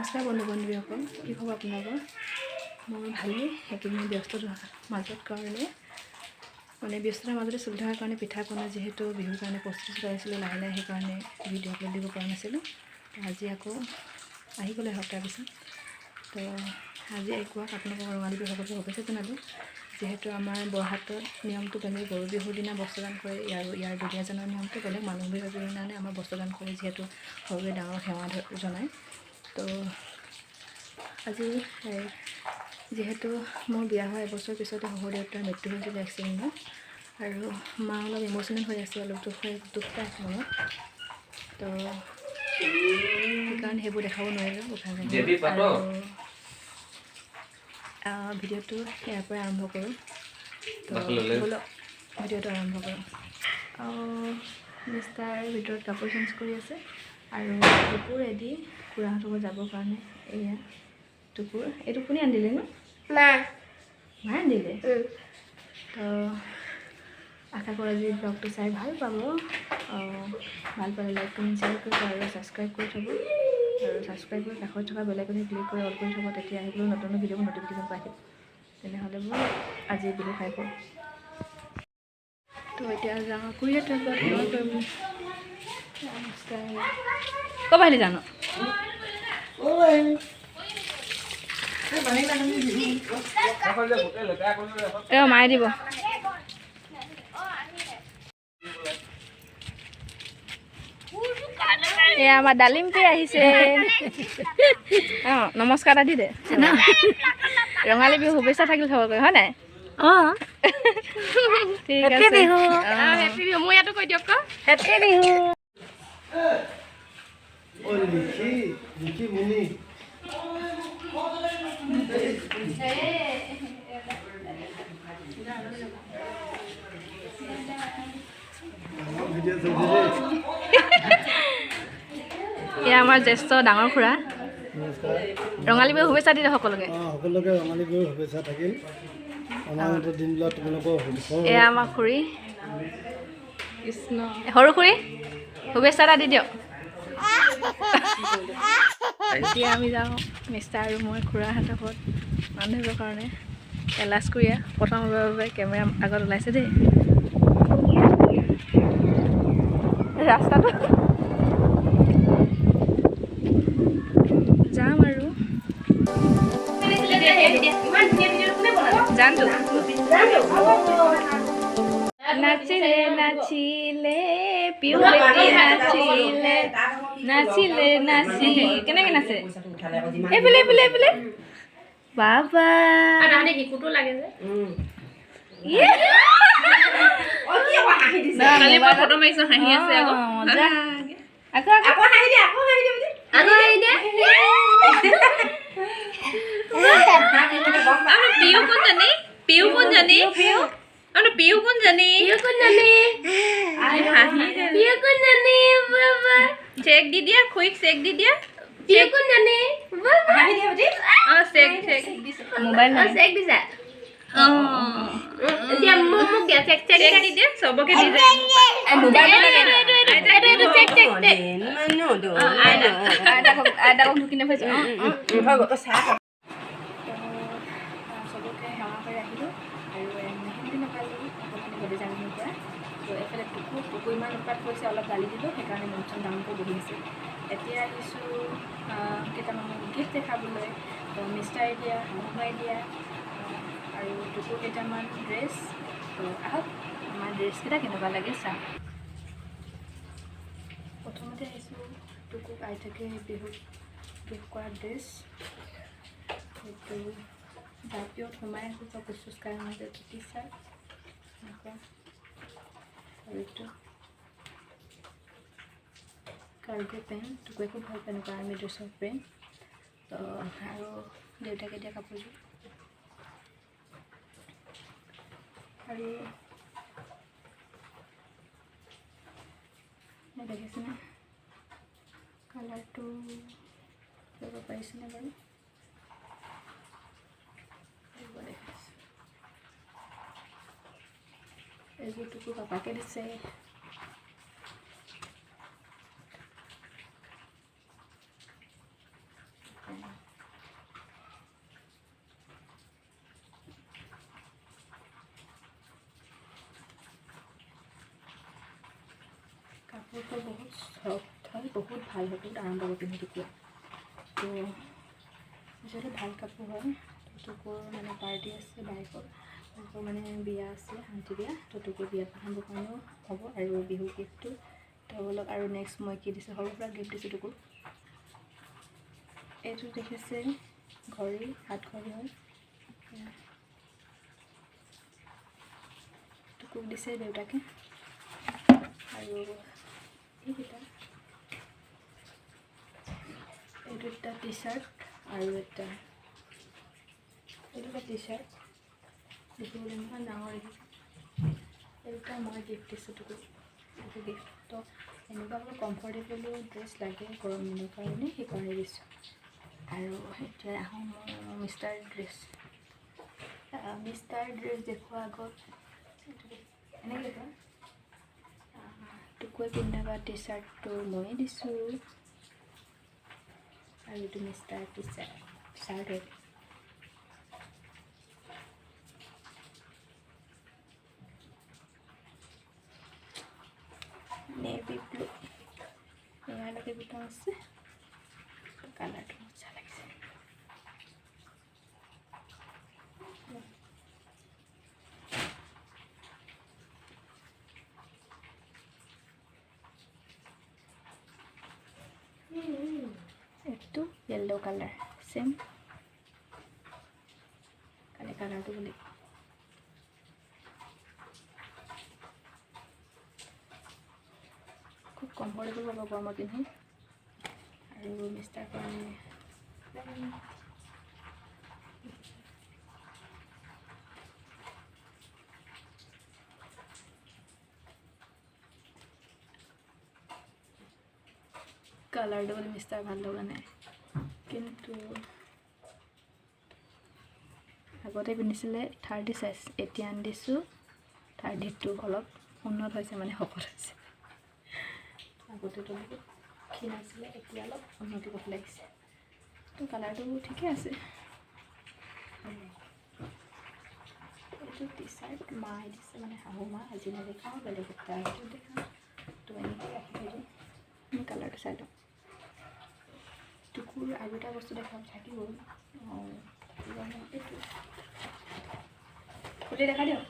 নমস্কাৰ বন্ধু বান্ধৱীসকল, কি খবৰ আপোনালোকৰ? মোৰ ভালেই। সেইখিনি ব্যস্ততাৰ মাজত কাৰণে ব্যস্ততাৰ মাজতে চলি থকাৰ কাৰণে পিঠা পনা যিহেতু বিহুৰ কাৰণে প্ৰস্তুতি চলাইছিলোঁ লাহে লাহে, সেইকাৰণে ভিডিঅ' আপলোড দিব পৰা নাছিলোঁ। তো আজি আকৌ আহি গ'লে এসপ্তাহৰ পিছত। তো আজি একোৱাক আপোনালোকক ৰঙালী বিহুৰ লগতে শুভেচ্ছা জনালোঁ। যিহেতু আমাৰ বৰহাটত নিয়মটো বেলেগ, গৰু বিহুৰ দিনা বস্ত্ৰদান কৰে, ইয়াৰ দুলীয়াজনৰ নিয়মটো বেলেগ, মানুহ বিহুৰ দিনানে আমাৰ বস্ত্ৰদান কৰে, যিহেতু সৰুৱে ডাঙৰক সেৱা জনায়। তো আজি যিহেতু মোৰ বিয়া হোৱা এবছৰ পিছতে শহুৰ দেউতাৰ মৃত্যু হৈছিল এক্সিডেণ্টত, আৰু মা অলপ ইম'চনেল হৈ আছে, অলপ দুখ পাই মনত। তো সেইকাৰণে সেইবোৰ দেখাব নোৱাৰিলোঁ উঠাই। ভিডিঅ'টো ইয়াৰ পৰাই আৰম্ভ কৰোঁ। তো ব'লক ভিডিঅ'টো আৰম্ভ কৰোঁ। মিষ্টাৰ ভিতৰত কাপোৰ চেঞ্জ কৰি আছে, আৰু দুপৰেদি খুৰাহঁতৰ ঘৰত যাবৰ কাৰণে এয়া টুকুৰ। এইটো কোনে আনিলে নো? মায়ে আনিলে। তো আশা কৰোঁ আজি ব্লগটো চাই ভাল পাব। ভাল পালে লাইক কমেণ্ট শ্বেয়াৰ কৰিব আৰু ছাবস্ক্ৰাইব কৰি থ'ব, আৰু ছাবস্ক্ৰাইব কৰি কাষত থকা বেল আইকনটো ক্লিক কৰি অল কৰি থ'ব, তেতিয়া আহিবলৈ নতুন ভিডিঅ'বোৰ নটিফিকেশ্যন পাই থাকিব। তেনেহ'লে মই আজি বিহু খাই পাওঁ। তো এতিয়া যাওঁ খুৰীহঁতৰ ঘৰত। ক'ব আহিলে জানো? মায়ে দিব। এয়া আমাৰ ডালিমপি আহিছে। নমস্কাৰ এটা দি দে। ৰঙালী বিহু শুভেচ্ছা থাকিল চবকে, হয় নাই? ঠিক আছে। হেপী বিহু। মোৰ ইয়াতো কৈ দিয়ক। হেপী বিহু। এয়া আমাৰ জ্যেষ্ঠ ডাঙৰ খুৰা। ৰঙালী বিহু শুভেচ্ছা দি দে সকলোকে। সকলোকে ৰঙালী বিহুৰ শুভেচ্ছা থাকিল। অনাগত দিনবিলাক তোমালোকৰ এয়া আমাৰ খুৰী কৃষ্ণ, সৰু খুৰী শুভেচ্ছা এটা দি দিয়ক। এতিয়া আমি যাওঁ মিষ্টাৰ আৰু মই খুৰাহঁতৰ ঘৰত ৰান্ধিবৰ কাৰণে। এলাচ খুৰীয়ে প্ৰথমবাৰৰ বাবে কেমেৰা আগত ওলাইছে দেই। ৰাস্তাটো যাম আৰু জানতো নাচিলে নাচিলে পিউ বেটি নাচিলে নাচিলে নাচি। কেনেকৈ নাচে? এইফালে এইফালে এইফালে বাবা শিকুটো লাগে যে। ফটো মাৰিছো, হাঁহি আছে আকৌ। পিউ কোনজনী? পিউ কোনজনী? পিউ কোনজনী? চেক দি দিয়া, খুৰীক চেক দি দিয়া। পিউ কোনজনী? চেক চেক মোবাইল চেক দিছা। এতিয়া মোক দিয়া চেক চেক দি দিয়া, চবকে দি দিয়া। আইতাকক ঢুকি নাপাইছো। চবকে সেৱা কৰি আহিলোঁ, আৰু মেহেন্দি নাপালোঁ অকণমানি ভতিজাজনীৰ পৰা। তো এইফালে টুকু ইমান উৎপাত কৰিছে, অলপ গালি দিলোঁ, সেইকাৰণে মনচন ডাঙৰকৈ বহি আছে। এতিয়া আহিছোঁ কেইটামান গিফ্ট দেখাবলৈ। তো মিষ্টাৰ দিয়া, শাহুমাই দিয়া, আৰু টুকু কেইটামান ড্ৰেছ। তো আহক আমাৰ ড্ৰেছকেইটা কেনেকুৱা লাগে চাম। প্ৰথমতে আহিছোঁ টুকুক আইতাকে বিহুত গিফ্ট কৰা ড্ৰেছ। সেইটো জাপিত সোমাই আছে, চব খোজকাঢ়ি মাজে টি চাৰ্ট এনেকুৱা, আৰু এইটো কাৰ্গো পেণ্ট। টুকুৱে খুব ভাল পায় এনেকুৱা আৰ্মি ড্ৰেছৰ পেণ্ট। তো আৰু দেউতাকে দিয়া কাপোৰযোৰ, আৰু দেখিছেনে কালাৰটো ল'ব পাৰিছেনে বাৰু? এইযোৰ টুকু পাপাকে দিছে। কাপোৰটো বহুত চফ্ট হয়, বহুত ভাল হয়, বহুত আৰামদায়ক পিন্ধি টুকুৰা। তো যিহেতু ভাল কাপোৰ হয়, টুকুৰ মানে পাৰ্টি আছে বাইকৰ মানে বিয়া আছে, শান্তি বিয়া, তো টুকুৰ বিয়াত পিন্ধিবৰ কাৰণেও হ'ব আৰু বিহু গিফ্টটো তেওঁলোক। আৰু নেক্সট মই কি দিছোঁ, সৰুৰ পৰা গিফ্ট দিছোঁ টুকুৰ। এইটো দেখিছে ঘড়ী, হাত ঘড়ী হয়, টুকুৰ দিছে দেউতাকে। আৰু এইকেইটা, এইটো এটা টি চাৰ্ট আৰু এইটো এটা টি চাৰ্ট দেখিবলৈ ইমান ডাঙৰ দেখিছে। এইটা মই গিফ্ট দিছোঁ টুকুৰ, এইটো গিফ্ট। তো এনেকুৱা অলপ কমফৰ্টেবলো ড্ৰেছ লাগে গৰম দিনৰ কাৰণে, সেইকাৰণে দিছোঁ। আৰু এতিয়া আহোঁ মই মিষ্টাৰ ড্ৰেছ দেখোৱাৰ আগত এনেকৈ কয় টুকুৱে পিন্ধা টি চাৰ্টটো ময়ে দিছোঁ। আৰু এইটো মিষ্টাৰ টি চাৰ্ট হয়। নেভি ব্লু, এয়ালৈকে বুটাম আছে, কালাৰটো মজা লাগিছে। এইটো য়েল্লো কালাৰ, চেম কালি কালাৰটো বুলি খুব কমফৰ্টেবল হ'ব গৰমত পিন্ধি। আৰু মিষ্টাৰ কাৰণে কালাৰটো বুলি মিষ্টাৰ ভাল লগা নাই, কিন্তু আগতে পিন্ধিছিলে 30 চাইজ, এতিয়া আনি দিছোঁ 32, অলপ উন্নত হৈছে মানে শকত হৈছে। আগতেতো বহুত ক্ষীণ আছিলে, এতিয়া অলপ উন্নতি কৰিব লাগিছে। তো কালাৰটো ঠিকে আছে। এইটো টি চাৰ্ট মায়ে দিছে, মানে শাহু মা, আজি নেদেখাওঁ, বেলেগ এটা দেখাওঁ। তো এনেকৈ ৰাখি থৈ দিওঁ, মই কালাৰটো চাই লওঁ। টুকুৰ আৰু এটা বস্তু দেখাব থাকিব, এইটো খুলি দেখা দিয়ক।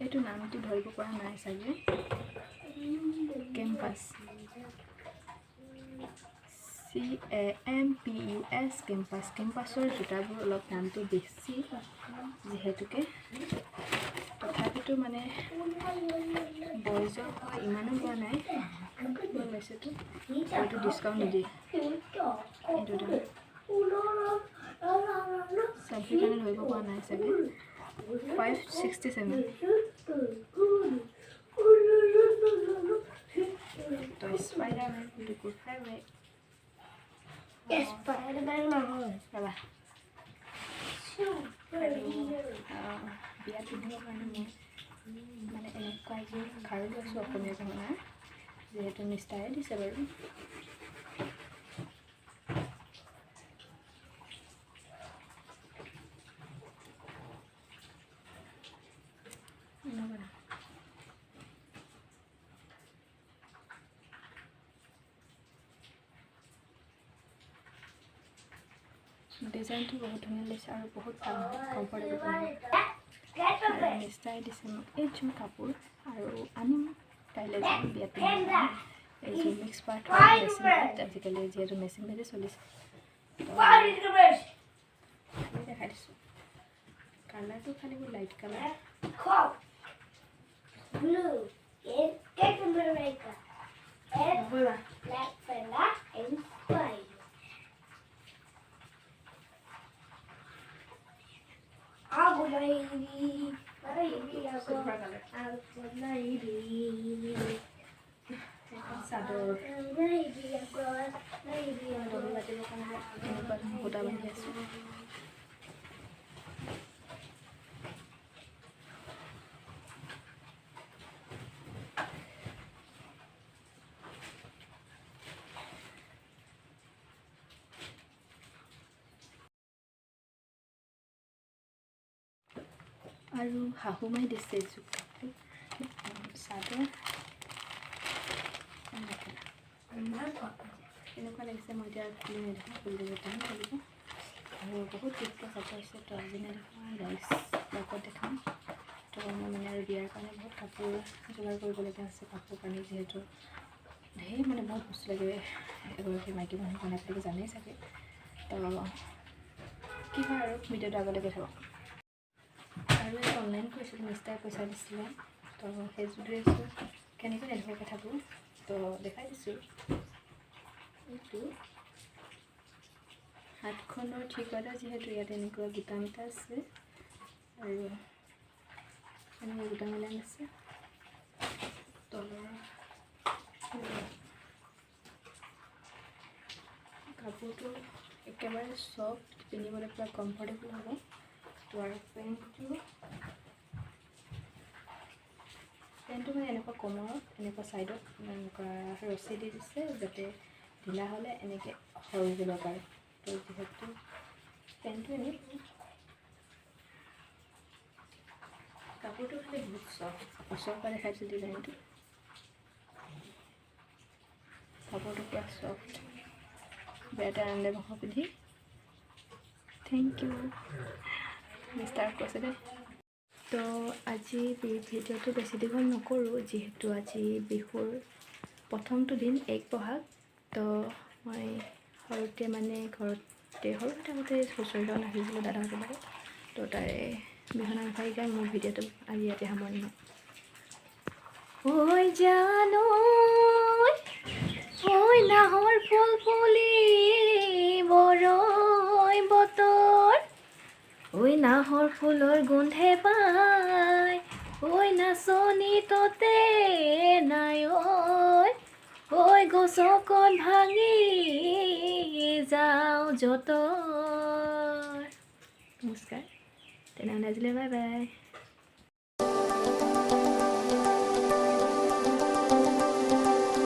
এইটো নামটো ধৰিব পৰা নাই চাগে, কেম্পাছ, CAMPUS, কেম্পাছ। কেম্পাছৰ জোতাবোৰ অলপ দামটো বেছি যিহেতুকে, তথাপিতো মানে বয়জৰ হয়, ইমানো লোৱা নাই, লৈছেতো। এইটো ডিছকাউণ্ট নিদিয়ে, এইটো দাম চেল্ফিৰ কাৰণে ধৰিব পৰা নাই চাগে, 567। তো স্পাইডাৰমেন টুকুৰ ফেভাৰিট। ৰ'বা, আৰু বিয়াত পিন্ধিবৰ কাৰণে মই মানে এনেকুৱা এযোৰ খাৰু লৈছোঁ, অসমীয়া গহনাৰ, যিহেতু মিষ্টাৰে দিছে বাৰু। ডিজাইনটো বহুত ধুনীয়া লাগিছে আৰু বহুত ভাল হয়, কমফৰ্টেবল হয়। মিষ্টাৰে দিছে মোক এইযোৰ কাপোৰ, আৰু আনিম কাইলৈ যাম বিয়াত পিন্ধিবৰ কাৰণে। এইযোৰ মিক্স পাৰ্ট হয়, মেচিন পাৰ্ট, আজিকালি যিহেতু মেচিন মেডে চলিছে। দেখাই দিছোঁ, কালাৰটো খালি মোৰ লাইট কালাৰ। চাদৰ সূতা বান্ধি আছোঁ। আৰু শাহুমাই দিছে এযোৰ কাপোৰ চাদৰ কেনেকুৱা লাগিছে মই এতিয়া খুলি নেদেখোঁ, খুলি দিব টাইম লাগিব আৰু বহুত গীতকৈ সজাইছে। তো আজি নেদেখাওঁ, নেক্সট লগত দেখাম। তো মই মানে আৰু বিয়াৰ কাৰণে বহুত কাপোৰ যোগাৰ কৰিবলগীয়া আছে। কাপোৰ কানি যিহেতু ঢেৰ মানে বহুত বস্তু লাগে এগৰাকী মাইকী মানুহৰ কাৰণে, আপোনালোকে জানেই চাগে। তো কি হয় আৰু ভিডিঅ'টো আগলৈকে থাকক। আৰু এই অনলাইন কৰিছিলোঁ, মিষ্টাৰে পইচা দিছিলে। তো সেইযোৰ ড্ৰেছযোৰ কেনেকৈ নেদেখোঁ কথাটো তো দেখাই দিছোঁ। এইটো হাতখনৰ ঠিকনা যিহেতু ইয়াত এনেকুৱা বুটাম এটা আছে আৰু এনেকুৱা বুটাম এলাইন আছে। তলৰ কাপোৰটো একেবাৰে চফ্ট, পিন্ধিবলৈ পুৰা কমফৰ্টেবল হ'ব। তো আৰু পেণ্টটো মানে এনেকুৱা কমৰত এনেকুৱা ছাইডত এনেকুৱা ৰছী দি দিছে যাতে ঢিলা হ'লে এনেকৈ সৰি যাব পাৰে। তো যিহেতু পেণ্টটো এনেই কাপোৰটো খালি বহুত চফ্ট, ওচৰৰ পৰা দেখাইছোঁ ডিজাইনটো। কাপোৰটো পুৰা চফ্ট, বেয়াতে আনন্দে বহ পিন্ধি। থেংক ইউ মিষ্টাৰ কৈছে দেই। তো আজি ভিডিঅ'টো বেছি দীঘল নকৰোঁ, যিহেতু আজি বিহুৰ প্ৰথমটো দিন 1 বহাগ। তো মই সৰুতে মানে ঘৰতে সৰু থাকোঁতে হুঁচৰি গান আহিছিলোঁ দাদাহঁতৰ লগত। তো তাৰে বিহুনাম গাই গাই মোৰ ভিডিঅ'টো আজি ইয়াতে সামৰণি হয়। ঐ জানো ঐ নাহৰ ফুল ফুলি বৰৈ বতৰ, ঐ নাহৰ ফুলৰ গোন্ধে পায়, ঐ নাচনি ততে নাই, ঐ গছকত ভাঙি যাওঁ যতৰ। নমস্কাৰ, তেনেহ'লে আজিলৈ বাই বাই।